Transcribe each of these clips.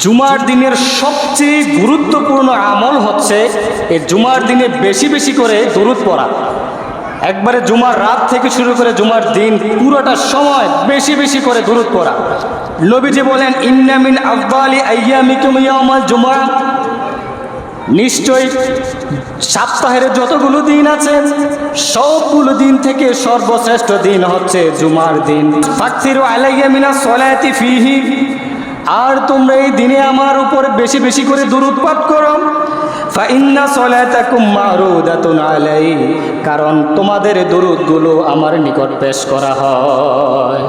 জুমার দিনের সবচেয়ে গুরুত্বপূর্ণ আমল হচ্ছে এই জুমার দিনে বেশি বেশি করে দরুদ পড়া। একবারে জুমার রাত থেকে শুরু করে জুমার দিন পুরোটা সময় বেশি বেশি করে দরুদ পড়া। নবীজি বলেন, ইন্না মিন আফদালি আইয়ামিকুম ইয়াউমাল জুমআ, নিশ্চয়ই সপ্তাহের যতগুলো দিন আছে সবগুলো দিন থেকে সর্বশ্রেষ্ঠ দিন হচ্ছে জুমার দিন। ফাকসিরু আলাইয়া মিনাস সলাতি ফিহি, আর তোমরা এই দিনে আমার উপর বেশি বেশি করে দরুদ পাঠ করো। ফাইন্না সলাতাকুম মারুদাতুন আলাই, কারণ তোমাদের দরুদগুলো আমার নিকট পেশ করা হয়।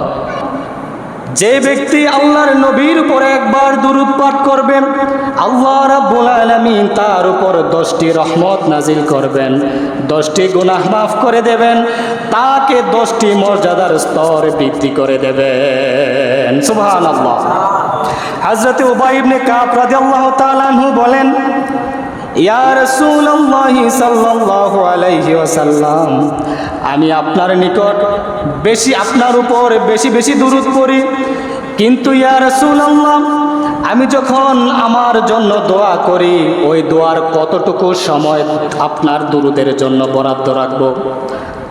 যে ব্যক্তি আল্লাহর নবীর উপর একবার দরুদ পাঠ করবেন, আল্লাহ রাব্বুল আলামিন তার উপর 10টি রহমত নাজিল করবেন, 10টি গুনাহ মাফ করে দেবেন, তাকে 10টি মর্যাদার স্তর বৃদ্ধি করে দেবেন। সুবহানাল্লাহ। হযরত উবাই ইবনে কাব রাদিয়াল্লাহু তাআলা আনহু বলেন, ইয়া রাসূলুল্লাহ সাল্লাল্লাহু আলাইহি ওয়াসাল্লাম, আমি আপনার নিকট আপনার উপর বেশি বেশি দরুদ পড়ি, কিন্তু ইয়া রাসূলুল্লাহ, আমি যখন আমার জন্য দোয়া করি ওই দোয়ার কতটুকু সময় আপনার দরুদের জন্য বরাদ্দ রাখবো?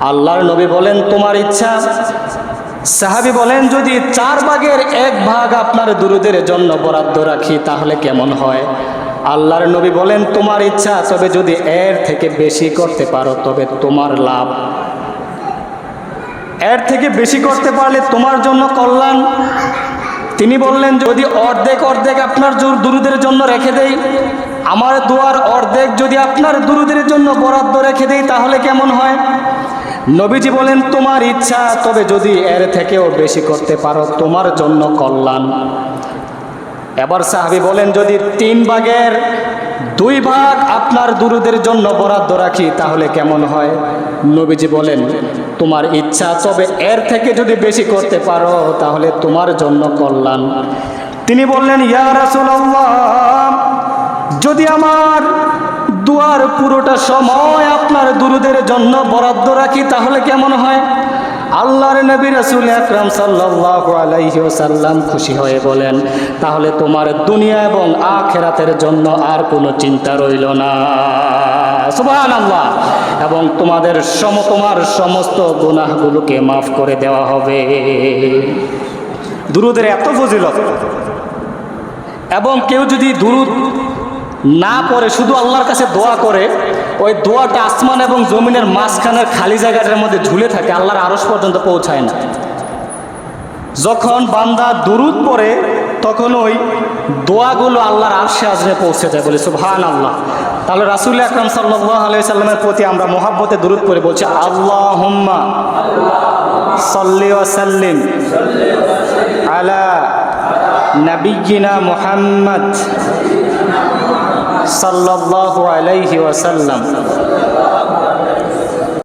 আল্লাহর নবী বলেন, তোমার ইচ্ছা। সাহাবী বলেন, যদি 1/4 আপনার দরুদের জন্য বরাদ্দ রাখি তাহলে কেমন হয়? আল্লাহর নবী বলেন, তোমার ইচ্ছা, তবে যদি এর থেকে বেশি করতে পারো তবে তোমার লাভ। এর থেকে বেশি করতে পারলে তোমার জন্য কল্যাণ। তিনি বললেন, যদি অর্ধেক আপনার দরুদের জন্য রেখে দেই, আমার দোয়ার অর্ধেক যদি আপনার দরুদের জন্য বরাদ্দ রেখে দেই তাহলে কেমন হয়? নবীজি বলেন, তোমার ইচ্ছা, তবে যদি এর থেকেও বেশি করতে পারো তোমার জন্য কল্যাণ। এবার সাহাবী বলেন, যদি 3/2 আপনার দরুদের জন্য বরাদ্দ রাখি তাহলে কেমন হয়? নবীজি বলেন, তোমার ইচ্ছা, তবে এর থেকে যদি বেশি করতে পারো তাহলে তোমার জন্য কল্যাণ। তিনি বললেন, ইয়া রাসূলুল্লাহ, যদি আমার দুয়ার পুরোটা সময় আপনার দরুদের জন্য বরাদ্দ রাখি তাহলে কেমন হয়? আল্লাহর নবী রাসূল আকরাম সাল্লাল্লাহু আলাইহি ওয়াসাল্লাম খুশি হয়ে বলেন, তাহলে তোমার দুনিয়া এবং আখিরাতের জন্য আর কোনো চিন্তা রইল না। সুবহানাল্লাহ। এবং তোমার সমস্ত গুনাহগুলোকে মাফ করে দেওয়া হবে। দুরুদের এত ফজিলত, এবং কেউ যদি দুরুদ না পড়ে শুধু আল্লাহর কাছে দোয়া করে, ওই দোয়াটা আসমান এবং জমিনের মাঝখানের খালি জায়গাটার মধ্যে ঝুলে থাকে, আল্লাহর আরশ পর্যন্ত পৌঁছায় না। যখন বান্দা দুরুদ পড়ে তখন ওই দোয়াগুলো আল্লাহর আরশে আজমে পৌঁছে যায়। বলে সুবহানাল্লাহ। তাহলে রাসূল আকরাম সাল্লাল্লাহু আলাইহি সাল্লামের প্রতি আমরা মহাব্বতে দুরুদ পড়ে বলছি, আল্লাহুম্মা সাল্লি ওয়া সাল্লিম আলা নাবিয়্যিনা মুহাম্মদ সাল্লাল্লাহু আলাইহি ওয়াসাল্লাম।